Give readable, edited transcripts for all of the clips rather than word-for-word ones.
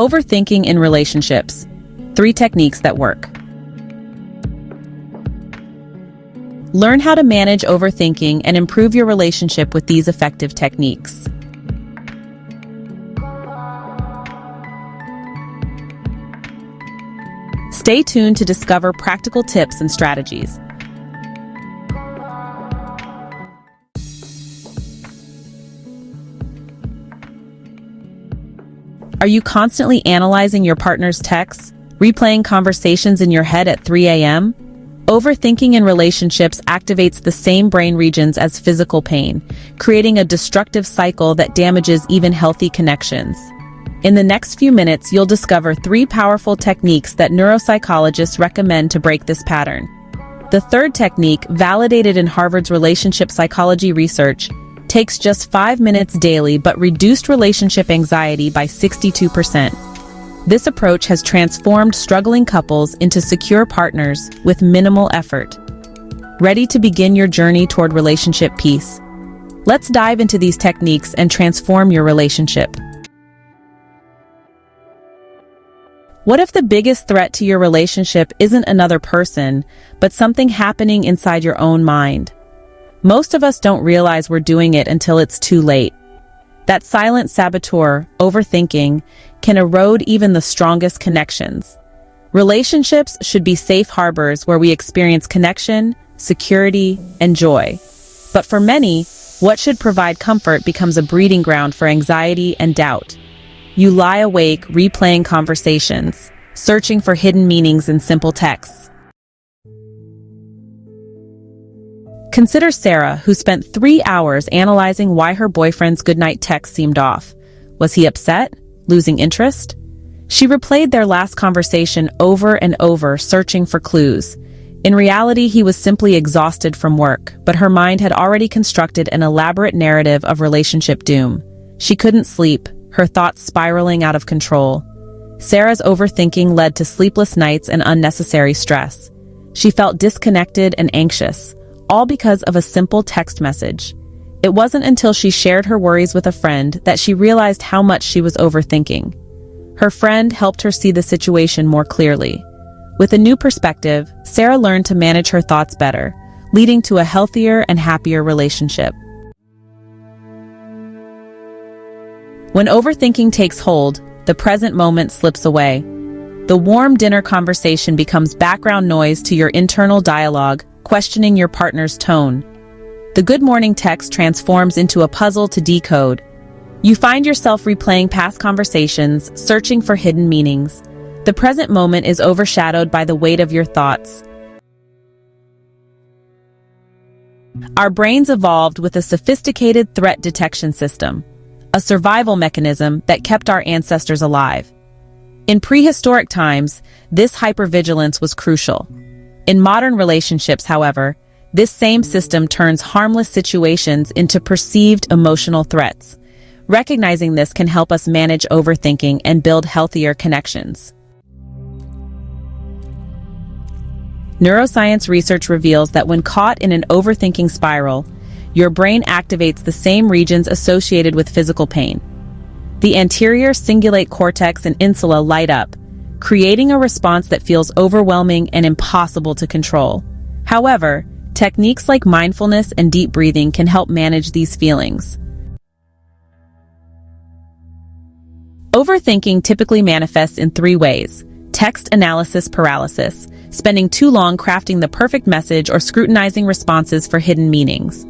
Overthinking in relationships. 3 techniques that work. Learn how to manage overthinking and improve your relationship with these effective techniques. Stay tuned to discover practical tips and strategies. Are you constantly analyzing your partner's texts, replaying conversations in your head at 3 a.m.? Overthinking in relationships activates the same brain regions as physical pain, creating a destructive cycle that damages even healthy connections. In the next few minutes, you'll discover 3 powerful techniques that neuropsychologists recommend to break this pattern. The third technique, validated in Harvard's relationship psychology research, takes just 5 minutes daily but reduced relationship anxiety by 62%. This approach has transformed struggling couples into secure partners with minimal effort. Ready to begin your journey toward relationship peace? Let's dive into these techniques and transform your relationship. What if the biggest threat to your relationship isn't another person, but something happening inside your own mind? Most of us don't realize we're doing it until it's too late. That silent saboteur, overthinking, can erode even the strongest connections. Relationships should be safe harbors where we experience connection, security, and joy. But for many, what should provide comfort becomes a breeding ground for anxiety and doubt. You lie awake replaying conversations, searching for hidden meanings in simple texts. Consider Sarah, who spent 3 hours analyzing why her boyfriend's goodnight text seemed off. Was he upset? Losing interest? She replayed their last conversation over and over, searching for clues. In reality, he was simply exhausted from work, but her mind had already constructed an elaborate narrative of relationship doom. She couldn't sleep, her thoughts spiraling out of control. Sarah's overthinking led to sleepless nights and unnecessary stress. She felt disconnected and anxious, all because of a simple text message. It wasn't until she shared her worries with a friend that she realized how much she was overthinking. Her friend helped her see the situation more clearly. With a new perspective, Sarah learned to manage her thoughts better, leading to a healthier and happier relationship. When overthinking takes hold, the present moment slips away. The warm dinner conversation becomes background noise to your internal dialogue, questioning your partner's tone. The good morning text transforms into a puzzle to decode. You find yourself replaying past conversations, searching for hidden meanings. The present moment is overshadowed by the weight of your thoughts. Our brains evolved with a sophisticated threat detection system, a survival mechanism that kept our ancestors alive. In prehistoric times, this hypervigilance was crucial. In modern relationships, however, this same system turns harmless situations into perceived emotional threats. Recognizing this can help us manage overthinking and build healthier connections. Neuroscience research reveals that when caught in an overthinking spiral, your brain activates the same regions associated with physical pain. The anterior cingulate cortex and insula light up, creating a response that feels overwhelming and impossible to control. However, techniques like mindfulness and deep breathing can help manage these feelings. Overthinking typically manifests in 3 ways: text analysis paralysis, spending too long crafting the perfect message or scrutinizing responses for hidden meanings;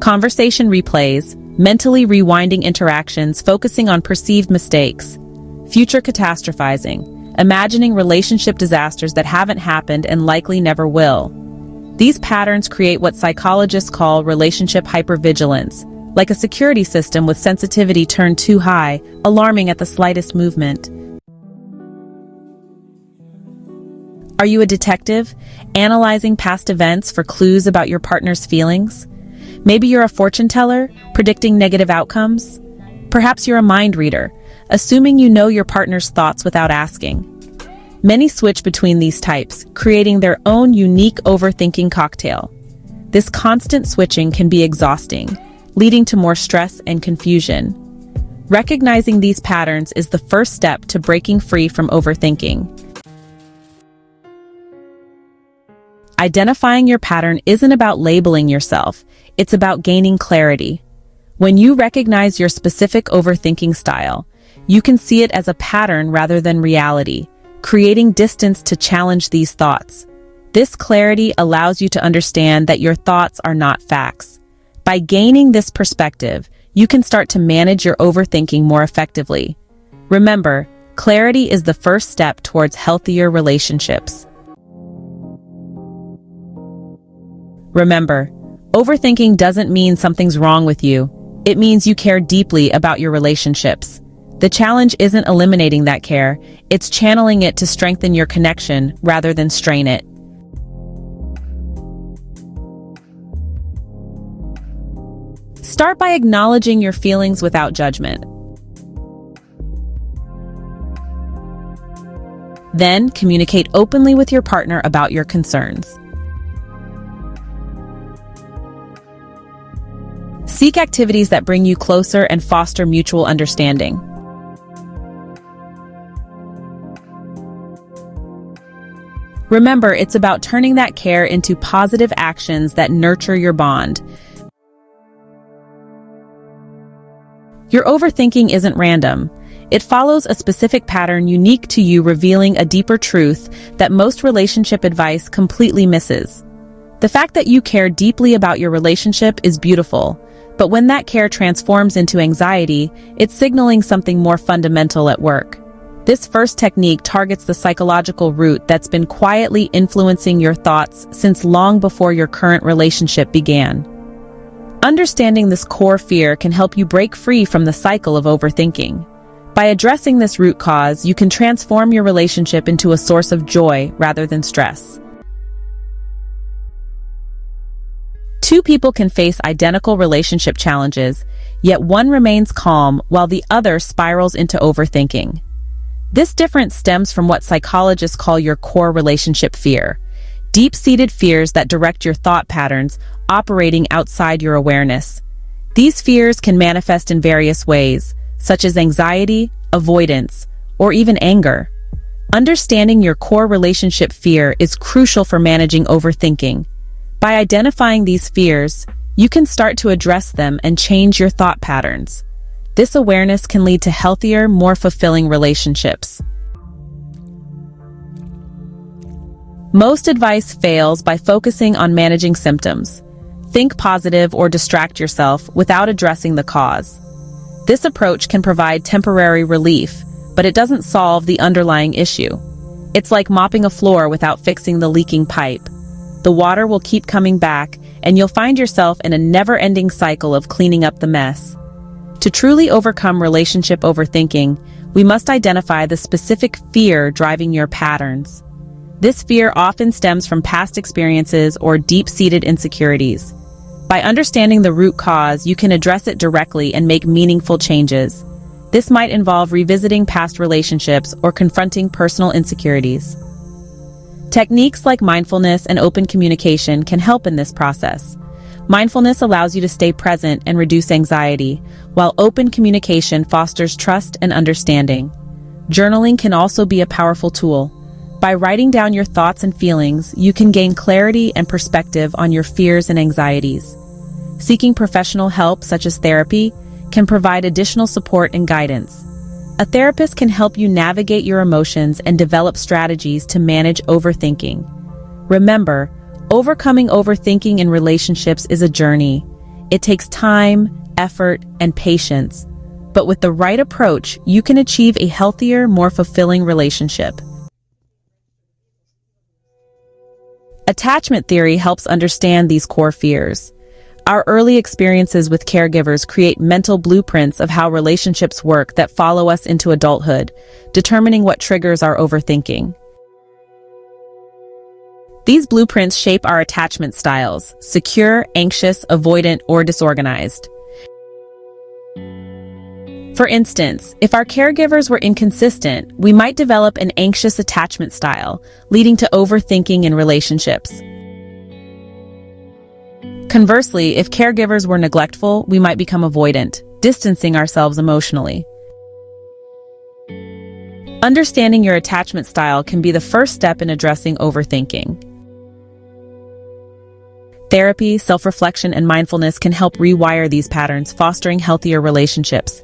conversation replays, mentally rewinding interactions, focusing on perceived mistakes; future catastrophizing, imagining relationship disasters that haven't happened and likely never will. These patterns create what psychologists call relationship hypervigilance, like a security system with sensitivity turned too high, alarming at the slightest movement. Are you a detective, analyzing past events for clues about your partner's feelings? Maybe you're a fortune teller, predicting negative outcomes? Perhaps you're a mind reader, assuming you know your partner's thoughts without asking. Many switch between these types, creating their own unique overthinking cocktail. This constant switching can be exhausting, leading to more stress and confusion. Recognizing these patterns is the first step to breaking free from overthinking. Identifying your pattern isn't about labeling yourself, it's about gaining clarity. When you recognize your specific overthinking style, you can see it as a pattern rather than reality, creating distance to challenge these thoughts. This clarity allows you to understand that your thoughts are not facts. By gaining this perspective, you can start to manage your overthinking more effectively. Remember, clarity is the first step towards healthier relationships. Remember, overthinking doesn't mean something's wrong with you. It means you care deeply about your relationships. The challenge isn't eliminating that care, it's channeling it to strengthen your connection rather than strain it. Start by acknowledging your feelings without judgment. Then, communicate openly with your partner about your concerns. Seek activities that bring you closer and foster mutual understanding. Remember, it's about turning that care into positive actions that nurture your bond. Your overthinking isn't random. It follows a specific pattern unique to you, revealing a deeper truth that most relationship advice completely misses. The fact that you care deeply about your relationship is beautiful, but when that care transforms into anxiety, it's signaling something more fundamental at work. This first technique targets the psychological root that's been quietly influencing your thoughts since long before your current relationship began. Understanding this core fear can help you break free from the cycle of overthinking. By addressing this root cause, you can transform your relationship into a source of joy rather than stress. Two people can face identical relationship challenges, yet one remains calm while the other spirals into overthinking. This difference stems from what psychologists call your core relationship fear, deep-seated fears that direct your thought patterns operating outside your awareness. These fears can manifest in various ways, such as anxiety, avoidance, or even anger. Understanding your core relationship fear is crucial for managing overthinking. By identifying these fears, you can start to address them and change your thought patterns. This awareness can lead to healthier, more fulfilling relationships. Most advice fails by focusing on managing symptoms. Think positive or distract yourself without addressing the cause. This approach can provide temporary relief, but it doesn't solve the underlying issue. It's like mopping a floor without fixing the leaking pipe. The water will keep coming back, and you'll find yourself in a never-ending cycle of cleaning up the mess. To truly overcome relationship overthinking, we must identify the specific fear driving your patterns. This fear often stems from past experiences or deep-seated insecurities. By understanding the root cause, you can address it directly and make meaningful changes. This might involve revisiting past relationships or confronting personal insecurities. Techniques like mindfulness and open communication can help in this process. Mindfulness allows you to stay present and reduce anxiety, while open communication fosters trust and understanding. Journaling can also be a powerful tool. By writing down your thoughts and feelings, you can gain clarity and perspective on your fears and anxieties. Seeking professional help, such as therapy, can provide additional support and guidance. A therapist can help you navigate your emotions and develop strategies to manage overthinking. Remember, overcoming overthinking in relationships is a journey. It takes time, effort, and patience. But with the right approach, you can achieve a healthier, more fulfilling relationship. Attachment theory helps understand these core fears. Our early experiences with caregivers create mental blueprints of how relationships work that follow us into adulthood, determining what triggers our overthinking. These blueprints shape our attachment styles: secure, anxious, avoidant, or disorganized. For instance, if our caregivers were inconsistent, we might develop an anxious attachment style, leading to overthinking in relationships. Conversely, if caregivers were neglectful, we might become avoidant. distancing ourselves emotionally. Understanding your attachment style can be the first step in addressing overthinking. Therapy, self-reflection, and mindfulness can help rewire these patterns, fostering healthier relationships.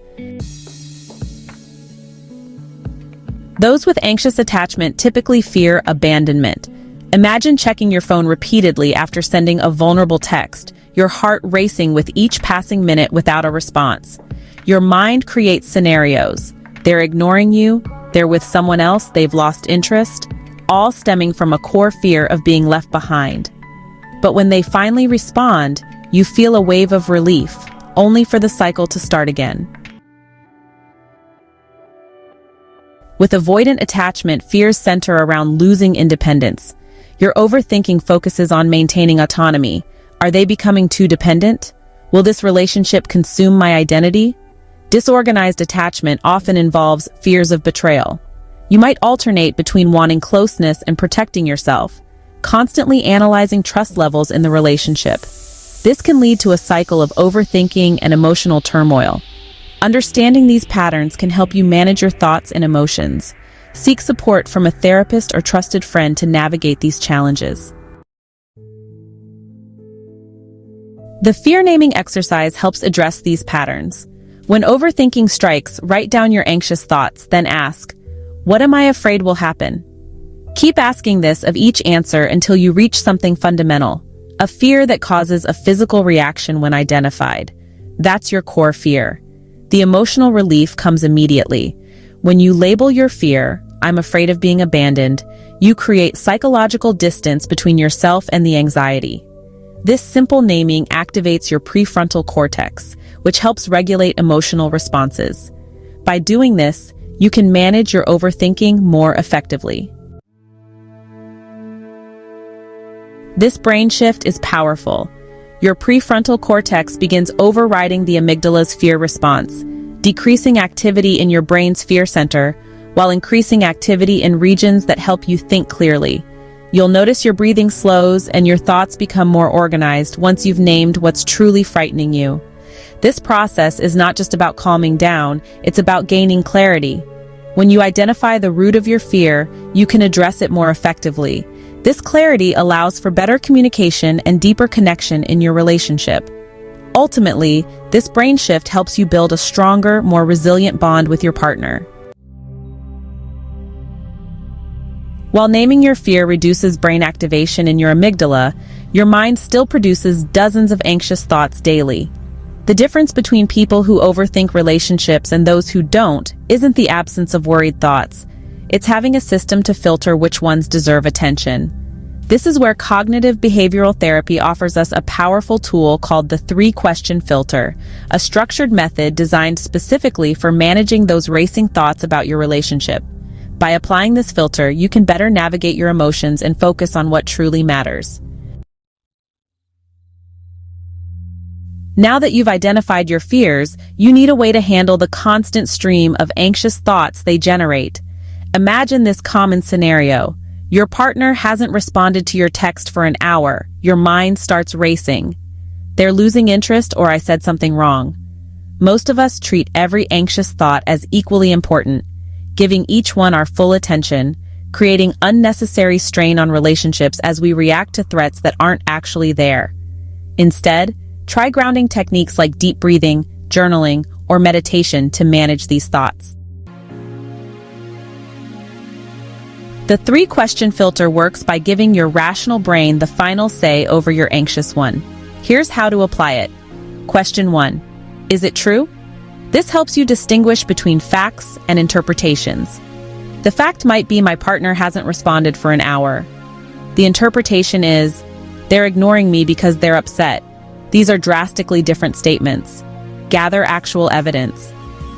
Those with anxious attachment typically fear abandonment. Imagine checking your phone repeatedly after sending a vulnerable text, your heart racing with each passing minute without a response. Your mind creates scenarios. They're ignoring you, they're with someone else, they've lost interest, all stemming from a core fear of being left behind. But when they finally respond, you feel a wave of relief, only for the cycle to start again. With avoidant attachment, fears center around losing independence. Your overthinking focuses on maintaining autonomy. Are they becoming too dependent? Will this relationship consume my identity? Disorganized attachment often involves fears of betrayal. You might alternate between wanting closeness and protecting yourself, constantly analyzing trust levels in the relationship. This can lead to a cycle of overthinking and emotional turmoil. Understanding these patterns can help you manage your thoughts and emotions. Seek support from a therapist or trusted friend to navigate these challenges. The fear-naming exercise helps address these patterns. When overthinking strikes, write down your anxious thoughts, then ask, "What am I afraid will happen?" Keep asking this of each answer until you reach something fundamental, a fear that causes a physical reaction when identified. That's your core fear. The emotional relief comes immediately. When you label your fear, "I'm afraid of being abandoned," you create psychological distance between yourself and the anxiety. This simple naming activates your prefrontal cortex, which helps regulate emotional responses. By doing this, you can manage your overthinking more effectively. This brain shift is powerful. Your prefrontal cortex begins overriding the amygdala's fear response, decreasing activity in your brain's fear center, while increasing activity in regions that help you think clearly. You'll notice your breathing slows and your thoughts become more organized once you've named what's truly frightening you. This process is not just about calming down, it's about gaining clarity. When you identify the root of your fear, you can address it more effectively. This clarity allows for better communication and deeper connection in your relationship. Ultimately, this brain shift helps you build a stronger, more resilient bond with your partner. While naming your fear reduces brain activation in your amygdala, your mind still produces dozens of anxious thoughts daily. The difference between people who overthink relationships and those who don't isn't the absence of worried thoughts. It's having a system to filter which ones deserve attention. This is where cognitive behavioral therapy offers us a powerful tool called the 3-question filter, a structured method designed specifically for managing those racing thoughts about your relationship. By applying this filter, you can better navigate your emotions and focus on what truly matters. Now that you've identified your fears, you need a way to handle the constant stream of anxious thoughts they generate. Imagine this common scenario. Your partner hasn't responded to your text for an hour. Your mind starts racing. They're losing interest, or I said something wrong. Most of us treat every anxious thought as equally important, giving each one our full attention, creating unnecessary strain on relationships as we react to threats that aren't actually there. Instead, try grounding techniques like deep breathing, journaling, or meditation to manage these thoughts. The 3-question filter works by giving your rational brain the final say over your anxious one. Here's how to apply it. Question 1. Is it true? This helps you distinguish between facts and interpretations. The fact might be my partner hasn't responded for an hour. The interpretation is, they're ignoring me because they're upset. These are drastically different statements. Gather actual evidence.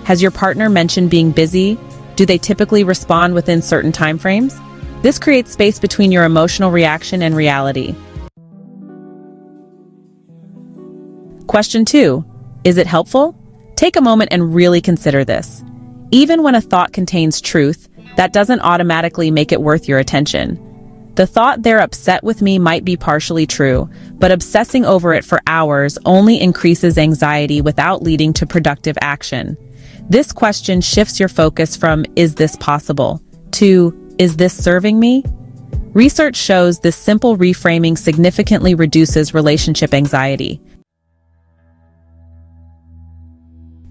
Has your partner mentioned being busy? Do they typically respond within certain time frames? This creates space between your emotional reaction and reality. Question 2. Is it helpful? Take a moment and really consider this. Even when a thought contains truth, that doesn't automatically make it worth your attention. The thought they're upset with me might be partially true, but obsessing over it for hours only increases anxiety without leading to productive action. This question shifts your focus from "is this possible?" to "is this serving me?" Research shows this simple reframing significantly reduces relationship anxiety.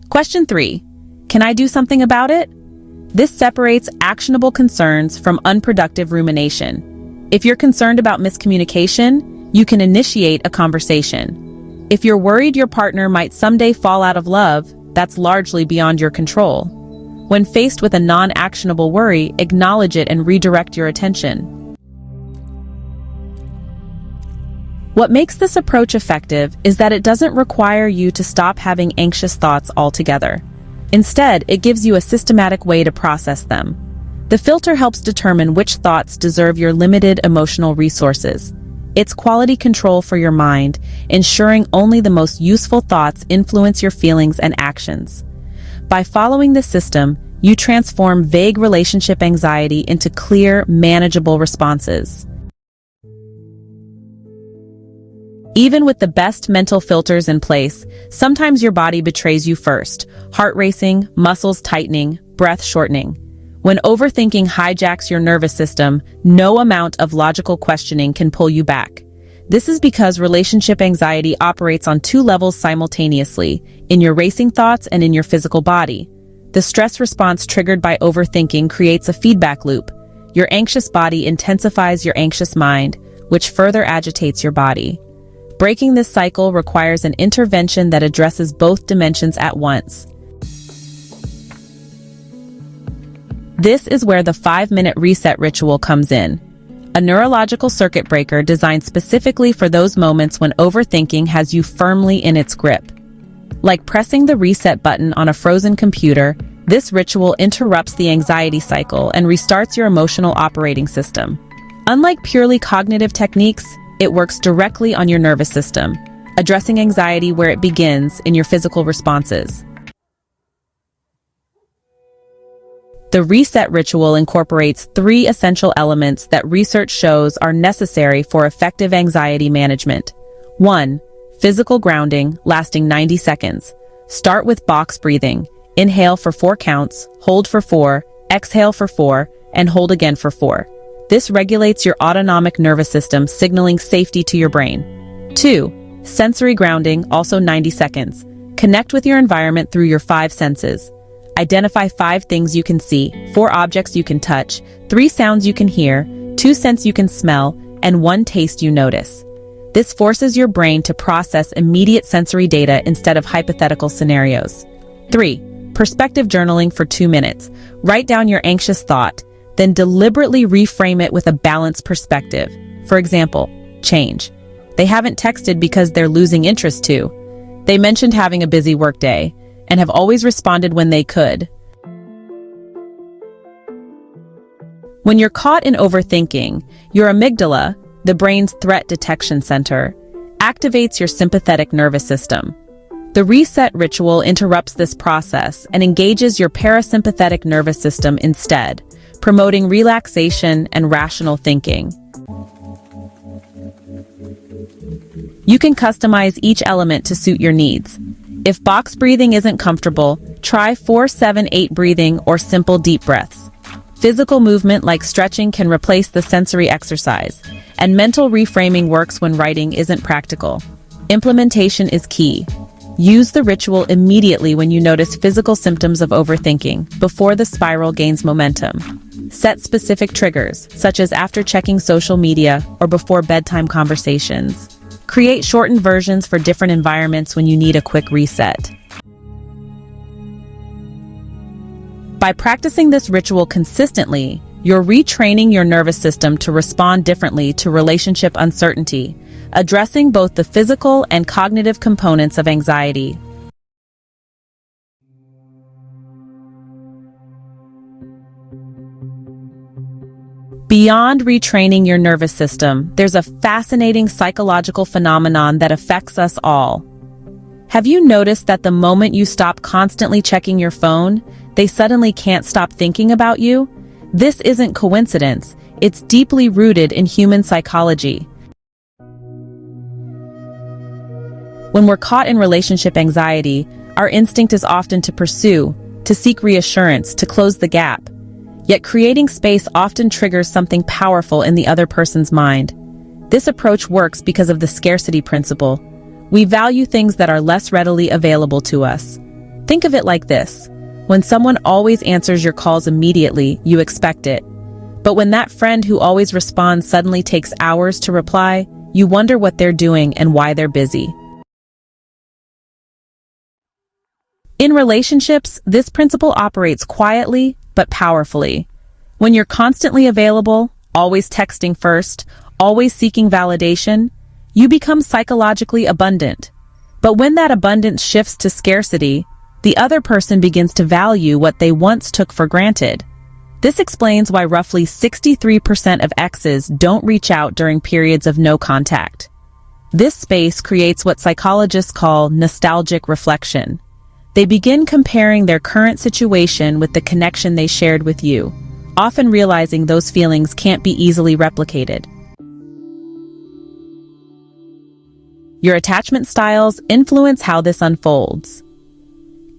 Question 3. Can I do something about it? This separates actionable concerns from unproductive rumination. If you're concerned about miscommunication, you can initiate a conversation. If you're worried your partner might someday fall out of love, that's largely beyond your control. When faced with a non-actionable worry, acknowledge it and redirect your attention. What makes this approach effective is that it doesn't require you to stop having anxious thoughts altogether. Instead, it gives you a systematic way to process them. The filter helps determine which thoughts deserve your limited emotional resources. It's quality control for your mind, ensuring only the most useful thoughts influence your feelings and actions. By following this system, you transform vague relationship anxiety into clear, manageable responses. Even with the best mental filters in place, sometimes your body betrays you first, heart racing, muscles tightening, breath shortening. When overthinking hijacks your nervous system, no amount of logical questioning can pull you back. This is because relationship anxiety operates on two levels simultaneously, in your racing thoughts and in your physical body. The stress response triggered by overthinking creates a feedback loop. Your anxious body intensifies your anxious mind, which further agitates your body. Breaking this cycle requires an intervention that addresses both dimensions at once. This is where the 5-minute reset ritual comes in. A neurological circuit breaker designed specifically for those moments when overthinking has you firmly in its grip. Like pressing the reset button on a frozen computer, this ritual interrupts the anxiety cycle and restarts your emotional operating system. Unlike purely cognitive techniques, it works directly on your nervous system, addressing anxiety where it begins in your physical responses. The reset ritual incorporates 3 essential elements that research shows are necessary for effective anxiety management. 1. Physical grounding, lasting 90 seconds. Start with box breathing. Inhale for 4 counts, hold for 4, exhale for 4, and hold again for 4. This regulates your autonomic nervous system, signaling safety to your brain. 2. Sensory grounding, also 90 seconds. Connect with your environment through your 5 senses. Identify 5 things you can see, 4 objects you can touch, 3 sounds you can hear, 2 scents you can smell, and 1 taste you notice. This forces your brain to process immediate sensory data instead of hypothetical scenarios. 3. Perspective journaling for 2 minutes. Write down your anxious thought, then deliberately reframe it with a balanced perspective. For example, change. They haven't texted because they're losing interest to. They mentioned having a busy workday and have always responded when they could. When you're caught in overthinking, your amygdala, the brain's threat detection center, activates your sympathetic nervous system. The reset ritual interrupts this process and engages your parasympathetic nervous system instead, promoting relaxation and rational thinking. You can customize each element to suit your needs. If box breathing isn't comfortable, try 4-7-8 breathing or simple deep breaths. Physical movement like stretching can replace the sensory exercise, and mental reframing works when writing isn't practical. Implementation is key. Use the ritual immediately when you notice physical symptoms of overthinking, before the spiral gains momentum. Set specific triggers, such as after checking social media or before bedtime conversations. Create shortened versions for different environments when you need a quick reset. By practicing this ritual consistently, you're retraining your nervous system to respond differently to relationship uncertainty, addressing both the physical and cognitive components of anxiety. Beyond retraining your nervous system, there's a fascinating psychological phenomenon that affects us all. Have you noticed that the moment you stop constantly checking your phone, they suddenly can't stop thinking about you? This isn't coincidence. It's deeply rooted in human psychology. When we're caught in relationship anxiety, our instinct is often to pursue, to seek reassurance, to close the gap. Yet creating space often triggers something powerful in the other person's mind. This approach works because of the scarcity principle. We value things that are less readily available to us. Think of it like this. When someone always answers your calls immediately, you expect it. But when that friend who always responds suddenly takes hours to reply, you wonder what they're doing and why they're busy. In relationships, this principle operates quietly but powerfully. When you're constantly available, always texting first, always seeking validation, you become psychologically abundant. But when that abundance shifts to scarcity, the other person begins to value what they once took for granted. This explains why roughly 63% of exes don't reach out during periods of no contact. This space creates what psychologists call nostalgic reflection. They begin comparing their current situation with the connection they shared with you, often realizing those feelings can't be easily replicated. Your attachment styles influence how this unfolds.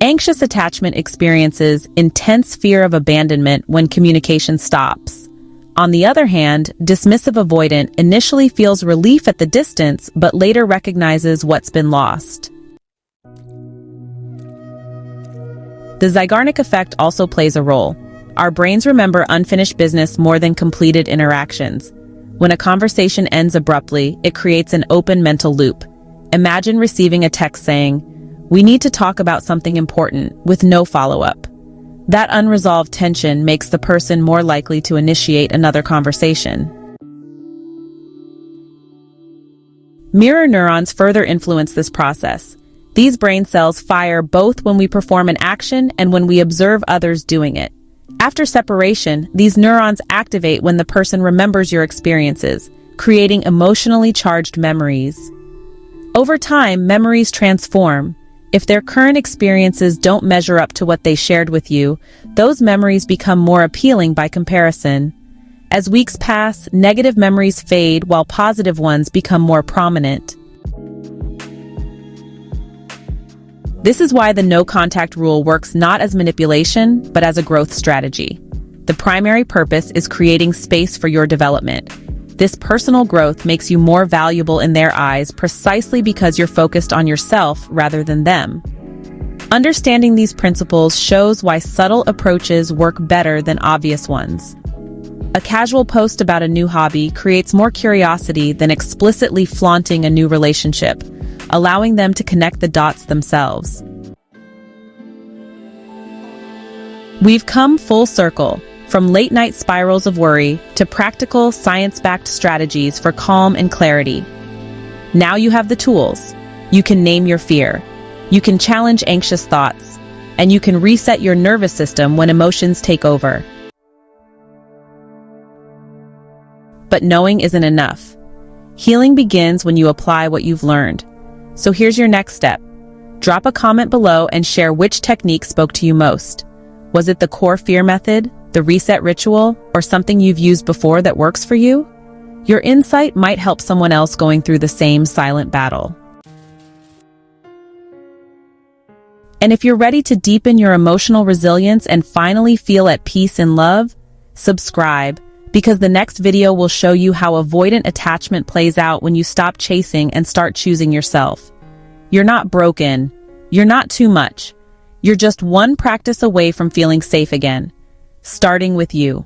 Anxious attachment experiences intense fear of abandonment when communication stops. On the other hand, dismissive avoidant initially feels relief at the distance but later recognizes what's been lost. The Zeigarnik effect also plays a role. Our brains remember unfinished business more than completed interactions. When a conversation ends abruptly, it creates an open mental loop. Imagine receiving a text saying, "We need to talk about something important," with no follow-up. That unresolved tension makes the person more likely to initiate another conversation. Mirror neurons further influence this process. These brain cells fire both when we perform an action and when we observe others doing it. After separation, these neurons activate when the person remembers your experiences, creating emotionally charged memories. Over time, memories transform. If their current experiences don't measure up to what they shared with you, those memories become more appealing by comparison. As weeks pass, negative memories fade while positive ones become more prominent. This is why the no-contact rule works not as manipulation, but as a growth strategy. The primary purpose is creating space for your development. This personal growth makes you more valuable in their eyes precisely because you're focused on yourself rather than them. Understanding these principles shows why subtle approaches work better than obvious ones. A casual post about a new hobby creates more curiosity than explicitly flaunting a new relationship, allowing them to connect the dots themselves. We've come full circle, from late-night spirals of worry to practical, science-backed strategies for calm and clarity. Now you have the tools. You can name your fear. You can challenge anxious thoughts. And you can reset your nervous system when emotions take over. But knowing isn't enough. Healing begins when you apply what you've learned. So here's your next step. Drop a comment below and share which technique spoke to you most. Was it the core fear method, the reset ritual, or something you've used before that works for you? Your insight might help someone else going through the same silent battle. And if you're ready to deepen your emotional resilience and finally feel at peace in love, subscribe, because the next video will show you how avoidant attachment plays out when you stop chasing and start choosing yourself. You're not broken. You're not too much. You're just one practice away from feeling safe again. Starting with you.